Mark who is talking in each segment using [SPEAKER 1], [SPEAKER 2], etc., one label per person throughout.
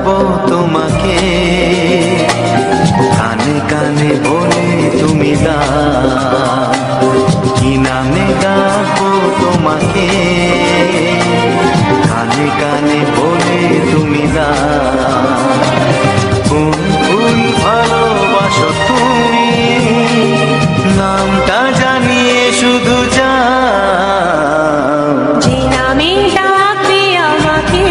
[SPEAKER 1] ডাকবো তোমাকে, কানে কানে বলে তুমি দাও, কি নামে ডাকবো তোমাকে, কানে কানে বলে তুমি দাও, কোন ফুল ভালোবাসো তুমি, নামটা জানিয়ে শুধু যাও।
[SPEAKER 2] যে নামে ডাকবে আমাকে,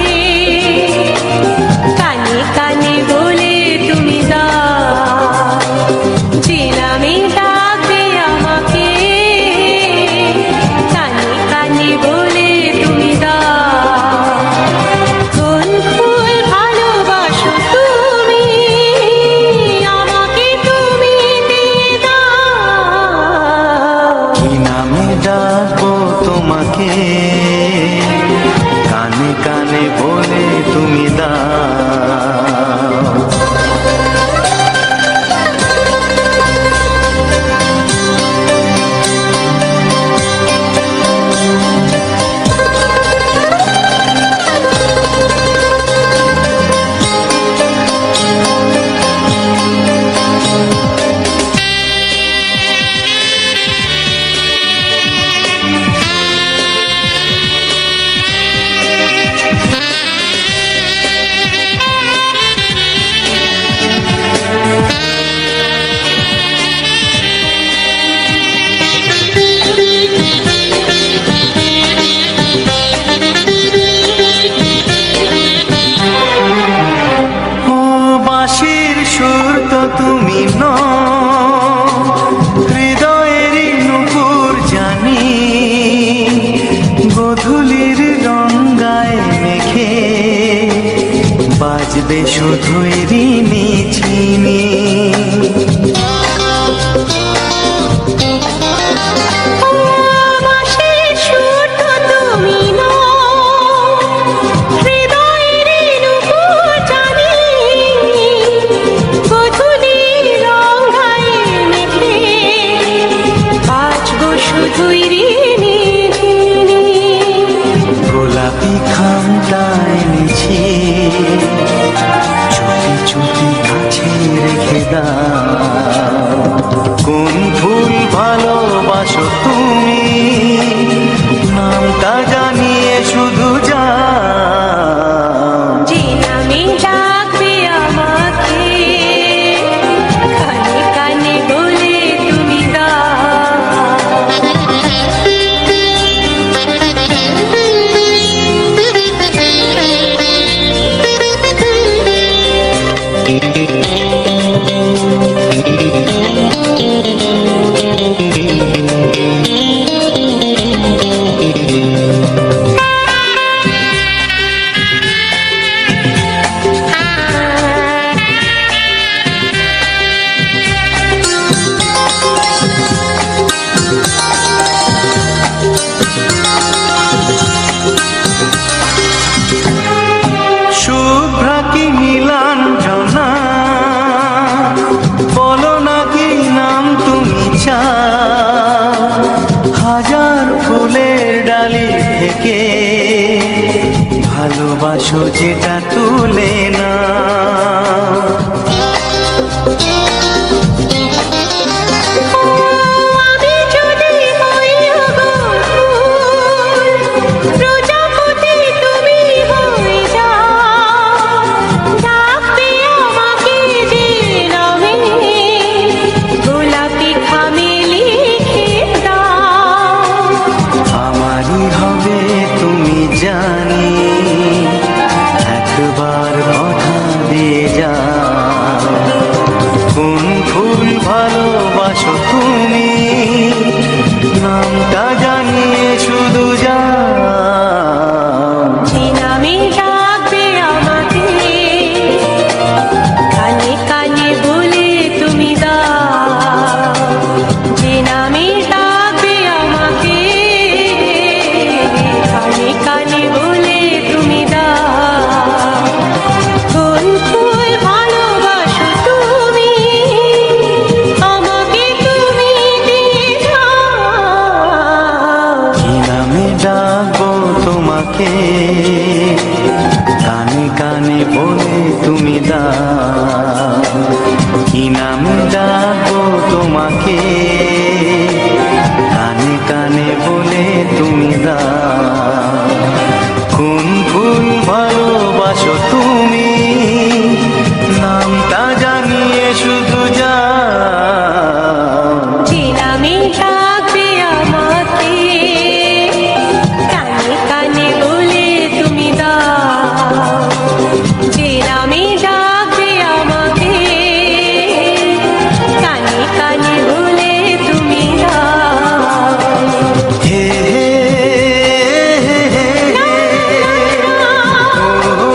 [SPEAKER 2] কানে কানে বলে তুমি দাও, যে নামে ডাকবে আমাকে, কানে কানে বলে তুমি দাও, কোন ফুল ভালোবাসো তুমি, আমাকে তুমি দিয়ে দাও।
[SPEAKER 1] কি নামে ডাকবো তোমাকে, কানে কানে বলে তুমি দাও। সুর তো তুমি নও, হৃদয়েরই নূপুর জানি, গোধূলির রঙায় মেখে বাজবে শুধুই ঋণী চিনি। গোলাপি খামটা এনেছি, চুপি চুপি কাছে রেখে দাও, কোন ফুল ভালোবাসো তুমি, নামটা জানিয়ে শুধু যাও।
[SPEAKER 2] যে নামে ডাকবে আমাকে, কানে কানে বলে তুমি
[SPEAKER 1] শুভ্রা কি নীলাঞ্জনা, বলো না কি নাম তুমি চাও, হাজার ফুলের ডালি থেকে ভালোবাসো যেটা তুলে না। জানি একবার তুমি দাও, কি নাম ডাকবো তোমাকে, কানে কানে বলে তুমি দাও, কোন ফুল ভালোবাসো তুমি, নামটা জানিয়ে শুধু যাও।
[SPEAKER 2] যে নামে ডাকবে আমাকে, কানে কানে বলে তুমি দাও। যে নামে ডাকবে আমাকে, কানে কানে বলে তুমি দাও।
[SPEAKER 1] হে হে হে হে ও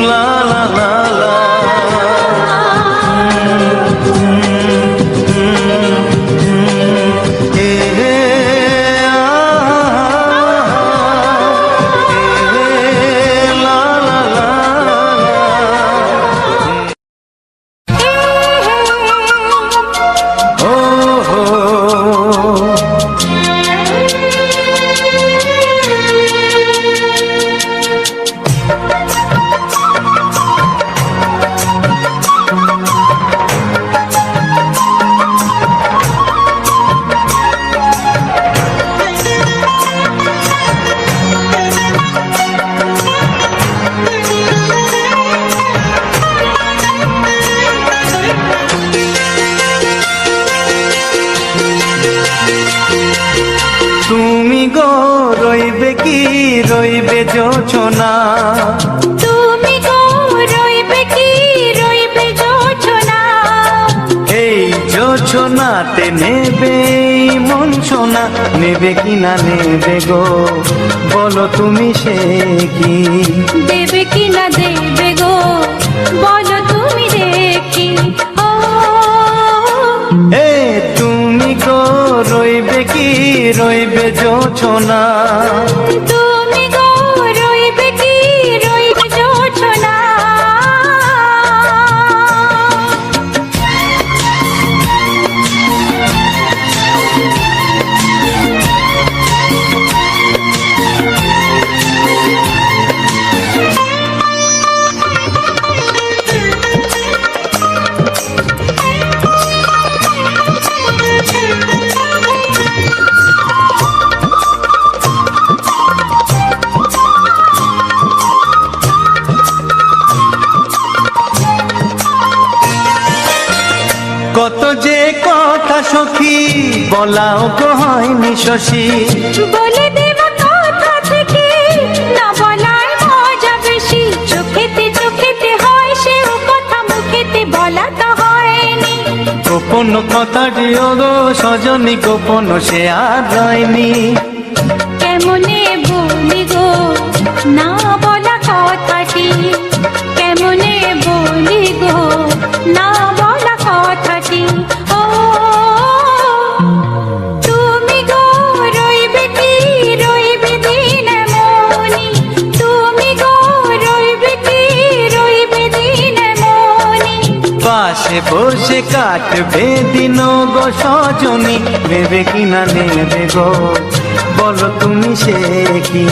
[SPEAKER 1] লা লা লা লা হে হে লা লা লা ও হো তুমি গো রইবে কি রইবে যোচনা,
[SPEAKER 2] তুমি গো রইবে কি রইবে যোচনা,
[SPEAKER 1] এই যোচনাতে নেবে এই মন সোনা, নেবে কি না নেবে গো বলো তুমি সে কি,
[SPEAKER 2] দেবে কি না দেবে গো বলো তুমি দেখি। ও
[SPEAKER 1] এ তুমি গো রইবে কি রইবে যোচনা,
[SPEAKER 2] তুমি গো রইবে কি রইবে যোচনা।
[SPEAKER 1] কত যে কথা সখী বলাও তো হয়নি শশী,
[SPEAKER 2] বলে দেব কথা থেকে না বলায় মজা বেশি, চোখেতে চোখেতে হয় সেও কথা মুখেতে বলা তো হয়নি।
[SPEAKER 1] গোপন কথাটি ও গো সজনী গোপন সে আর রয়নি,
[SPEAKER 2] কেমনে বলি গো না বলা কথাটি, কেমনে বলি গো না বলা কথাটি। ও তুমি গো রইবে কি রইবে দিন মনি, তুমি গো রইবে কি রইবে দিন মনি।
[SPEAKER 1] পাশে বসে কাটবে দিন গো সজনী, নেবে কি না নেবে গো বলো তুমি সে কি,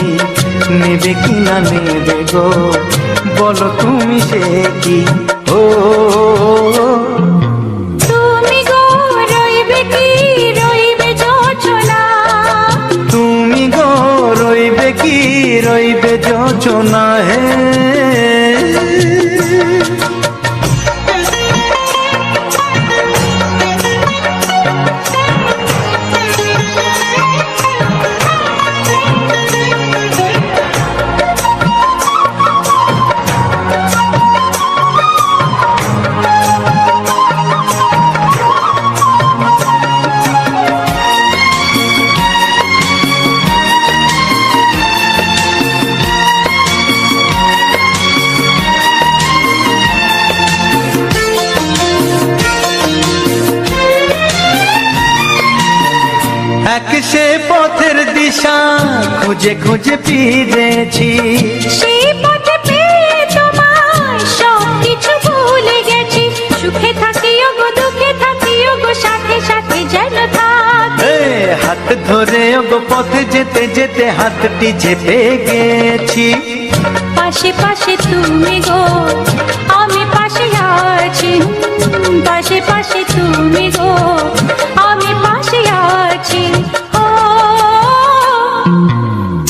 [SPEAKER 1] নেবে কি না নেবে গো বলো তুমি সে কি। ও
[SPEAKER 2] তুমি গো রইবে কি রইবে যোচনা,
[SPEAKER 1] তুমি গো রইবে কি রইবে যোচনা, হে এক সে পথের দিশা খুঁজে খুঁজে ফিরেছি,
[SPEAKER 2] সেই পথে পেয়ে তোমায় সব কিছু ভুলে গেছি, সুখে থাকিও গো দুঃখে থাকিও গো সাথে সাথে যেন থাক।
[SPEAKER 1] হাত ধরে ওগো পথে যেতে যেতে হাতটি চেপে গেছি।
[SPEAKER 2] পাশে পাশে তুমি গো, আমি পাশে আছি। পাশে পাশে তুমি গো, আমি পাশে আছি। ও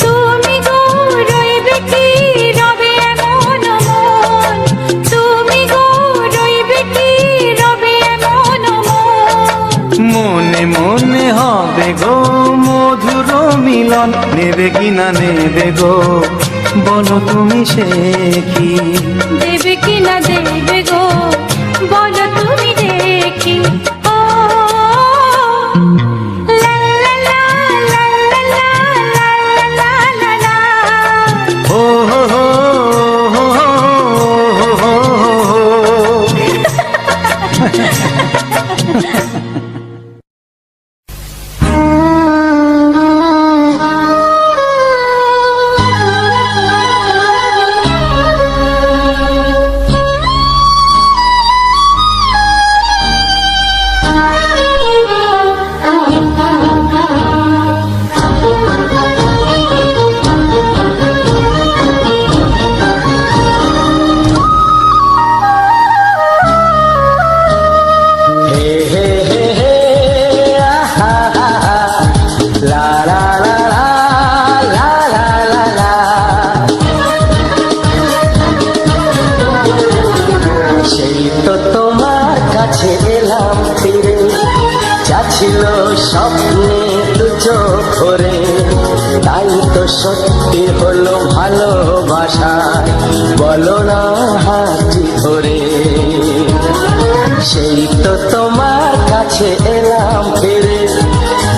[SPEAKER 2] তুমি গো রইবে কি রবে এমন মন, তুমি গো রইবে কি রবে এমন মন।
[SPEAKER 1] মনে মনে হবে গো মধুর মিলন, নেবে কি না নেবে গো বলো তুমি সে কি।
[SPEAKER 2] দেবে কি না দেবে গো বলো তুমি দেখি। ও লা লা লা লা লা লা লা লা লা।
[SPEAKER 1] ও হো হো হো হো হো হো। ছিল স্বপ্নে দু চোখ ভরে, তাই তো সত্যি হলো ভালোবাসা, বলো না হাতটি ধরে। সেই তো তোমার কাছে এলাম ফিরে,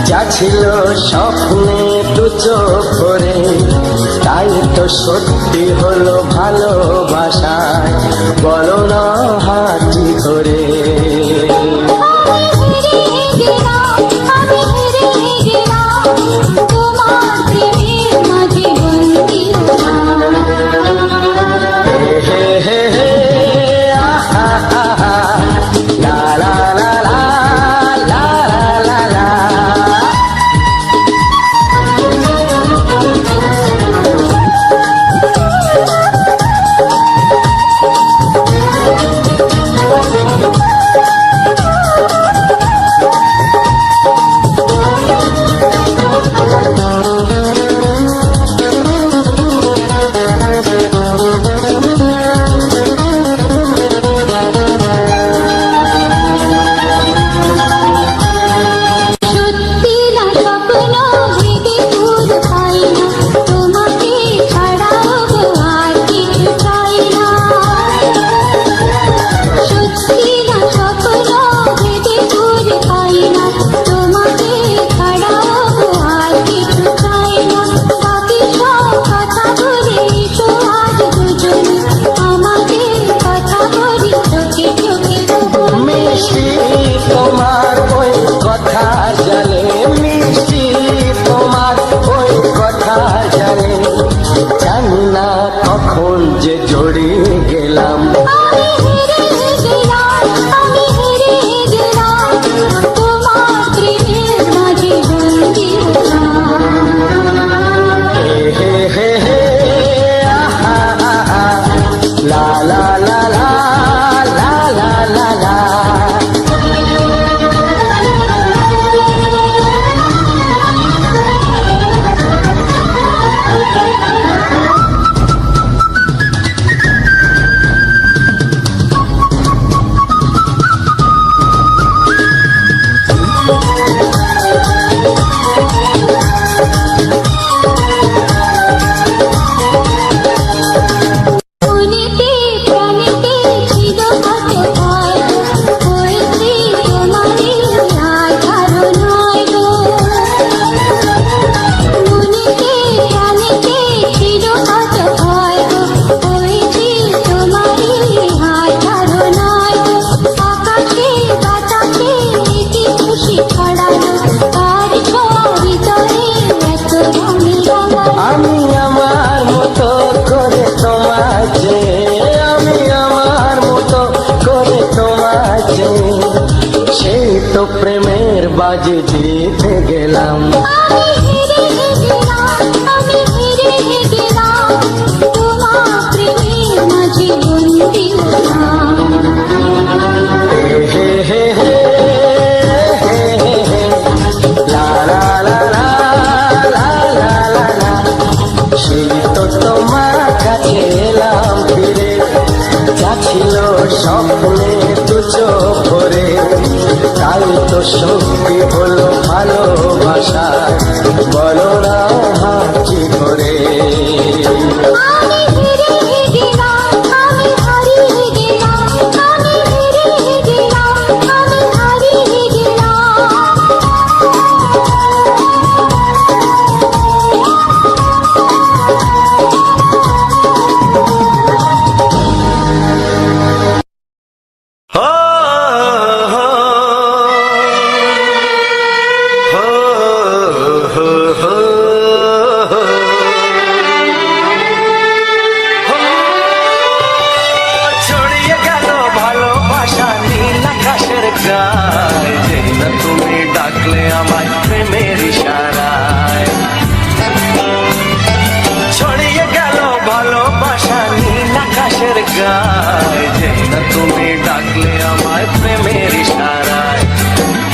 [SPEAKER 1] যা ছিল স্বপ্নে দু চোখ ভরে, তাই তো সত্যি হলো ভালোবাসা, বলো না হাতটি ধরে। কখন যে জড়িয়ে গেলাম, লা লা লা লা লা লা লা লা। আমি আমার মতো করে তোমাকে, আমি আমার মতো করে তোমাকে, সেই তো প্রেমের বাজে দিতে গেল। গেলাম।
[SPEAKER 2] আমি হেরে গেলাম, আমি হেরে গেলাম, তোমার প্রেমের মাঝে বন্দি হলাম।
[SPEAKER 1] হে হে হে লা লা লা লা লা লা লা লা। সেই তো তোমার কাছে এলাম ফিরে, যা ছিল স্বপ্নে দু চোখ ভরে, তাই তো সত্যি হলো ভালোবাসা, বলো না কি করে।
[SPEAKER 2] আমি হেরে গেলাম, আমি হারিয়ে গেলাম, আমি হেরে গেলাম, আমি হারিয়ে গেলাম।
[SPEAKER 1] হো হো হো হো হো ছড়িয়ে গেল ভালোবাসা নীল আকাশের গায়ে, যেই না তুমি ডাকলে আমায় প্রেমের ইশারায়। ছড়িয়ে গেল ভালোবাসা নীল আকাশের গায়ে, যেই না তুমি ডাকলে আমায় প্রেমের ইশারায়।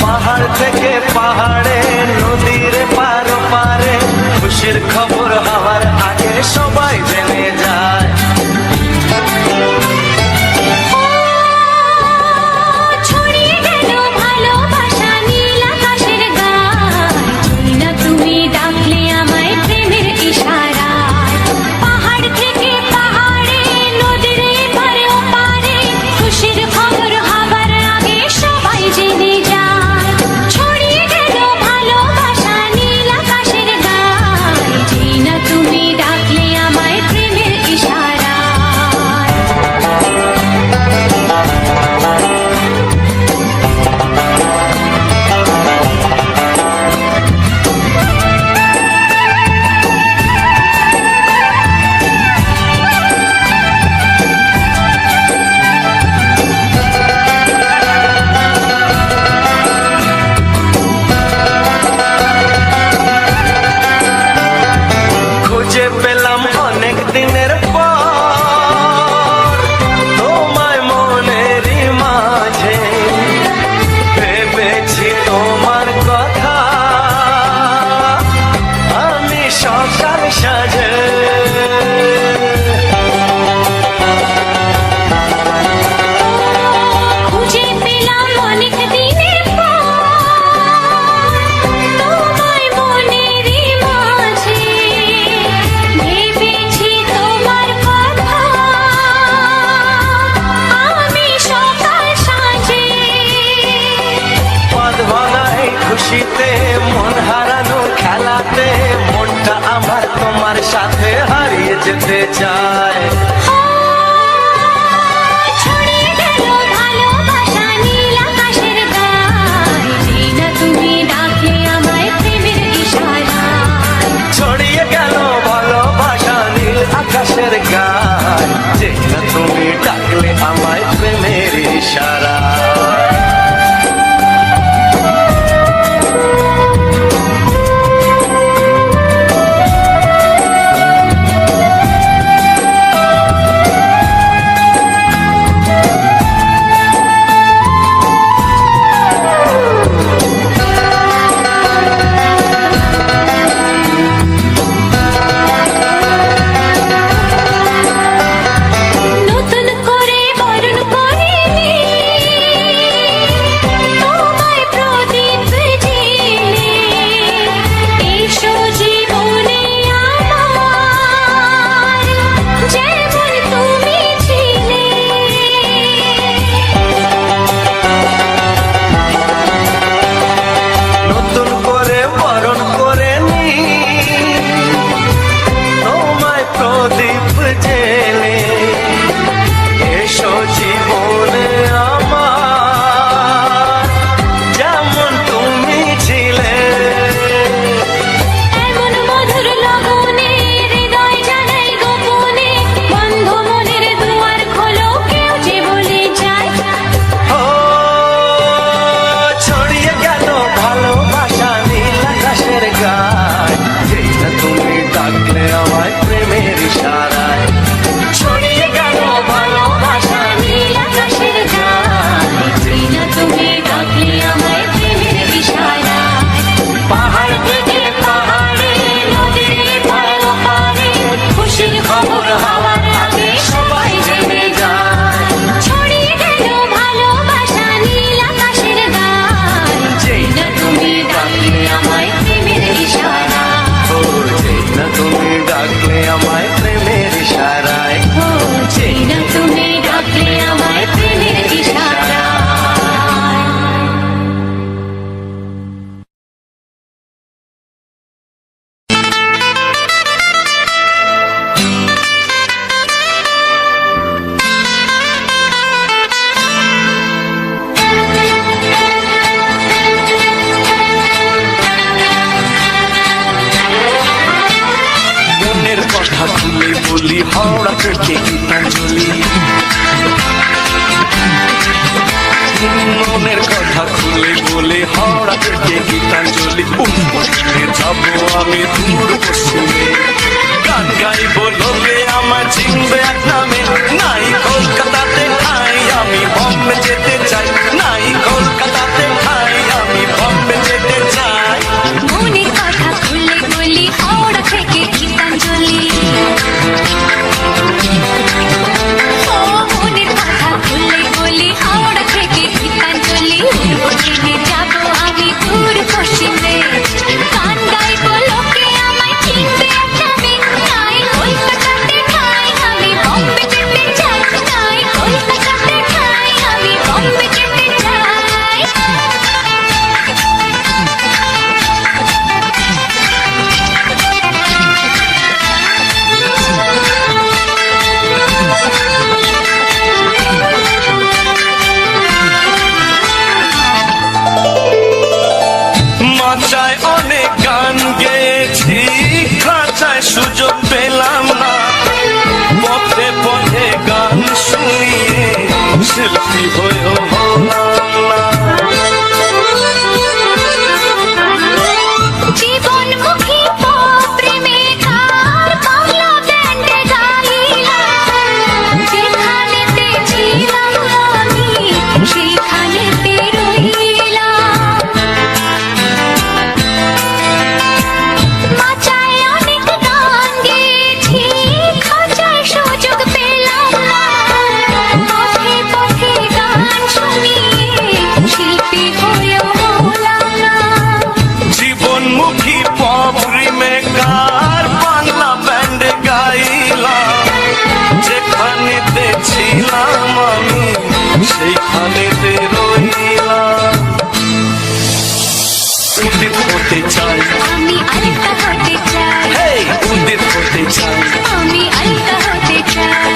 [SPEAKER 1] পাহাড় থেকে পাহাড়ে, নদীর পার পারে, খুশির খবর হওয়ার আগে সবাই জেনে যায়।
[SPEAKER 2] ছড়িয়ে গেল ভালোবাসা নীল আকাশের গায়ে, যেই না তুমি ডাকলে আমায় প্রেমের ইশারায়। পাহাড় থেকে পাহাড়ে, নদীর এপারে ওপারে, খুশির খবর হবার আগে সবাই জেনে যায়। ছড়িয়ে গেল ভালোবাসা নীল আকাশের গায়ে, যেই না তুমি ডাকলে আমায় প্রেমের ইশারায়।
[SPEAKER 1] খুঁজে পেলাম অনেক দিনের পর তোমায় মনেরই মাঝে, ভেবেছি তোমার কথা আমি সকাল সাজে।
[SPEAKER 2] খুঁজে পেলাম অনেক দিনের পর তোমায় মনেরই মাঝে, ভেবেছি তোমার কথা আমি সকাল সাজে।
[SPEAKER 1] পদ ভাঙাই খুশিতে, মন হারানো খেলাতে, মনটা আমার তোমার সাথে হারিয়ে যেতে চায়।
[SPEAKER 2] ছড়িয়ে গেল ভালোবাসা নীল আকাশের গায়ে, যেই না তুমি ডাকলে আমায় প্রেমের ইশারায়।
[SPEAKER 1] ছড়িয়ে গেল ভালোবাসা নীল আকাশের গায়, যে না তুমি ডাকলে আমায় প্রেমের ইশারা।
[SPEAKER 3] কথা খুলে বলি হাওড়া থেকে গীতাঞ্জলি মনের কথা খুলে বলে হাওড়া থেকে গীতাঞ্জলি উঠে যাবো আমি দূর পশ্চিমে গান গাইব লোকে আমার চিনবে এক নামে নাই কলকাতাতে ঠাই আমি বম্বে যেতে চাই নাই কলকাতাতে ঠাই আমি বম্বে যেতে চাই
[SPEAKER 2] মনের কথা খুলে বলি হাওড়া থেকে গীতাঞ্জলি ও মনের কথা খুলে বলি হাওড়া থেকে গীতাঞ্জলি ট্রেনে যাব আমি দূর পশ্চিমে গান গাইব লোকে আমায় চিনবে এক নামে নাই কলকাতাতে ঠাই আমি বম্বে যেতে চাই নাই কলকাতাতে ঠাই আমি বম্বে যেতে চাই
[SPEAKER 3] মাচায় অনেক গান গেয়েছি খাঁচায় সুযোগ পেলাম না পথে পথে গান শুনিয়ে শিল্পী হয়েও হলাম না
[SPEAKER 2] জীবনমুখী প্রেমে কার বাংলা ব্যান্ডে গাইলাম যেখানেতে ছিলাম আমি সেখানেতে রইলাম মাচায় অনেক গান গেয়েছি খাঁচায় সুযোগ পেলাম না পথে পথে গান শুনিয়ে শিল্পী হয়েও হলাম না
[SPEAKER 3] জীবনমুখী পপরি মেকার বাংলা ব্যান্ডে গাইলাম যেখানেতে ছিলাম আমি সেইখানেতে রইলাম উদিত হতে চাই
[SPEAKER 2] আমি আলকা হতে চাই
[SPEAKER 3] হেই উদিত হতে চাই
[SPEAKER 2] আমি আলকা হতে চাই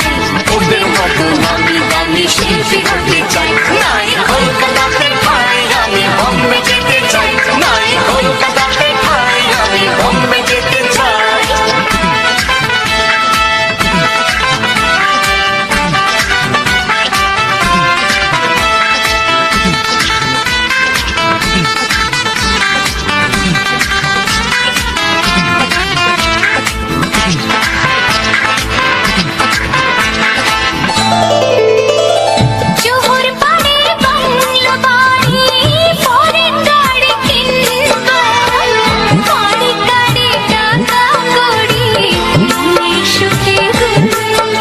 [SPEAKER 3] ওদের মতো
[SPEAKER 2] আমি গানে শিল্পী হতে চাই
[SPEAKER 3] নাই কলকাতাতে ঠাই আমি বম্বে যেতে চাই নাই কলকাতাতে ঠাই আমি বম্বে যেতে চাই
[SPEAKER 2] জোহর পাড়ে বাংলো বাড়ি ফরেন গাড়ি কিনব গাড়ি গাড়ি টাকা করি মনে সুখে ঘুরব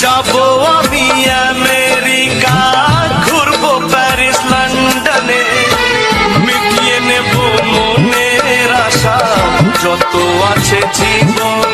[SPEAKER 3] যাবো আমি আমেরিকা ঘুরবো প্যারিস লন্ডনে মিটিয়ে নেব মনের আশা যত আছে জীবন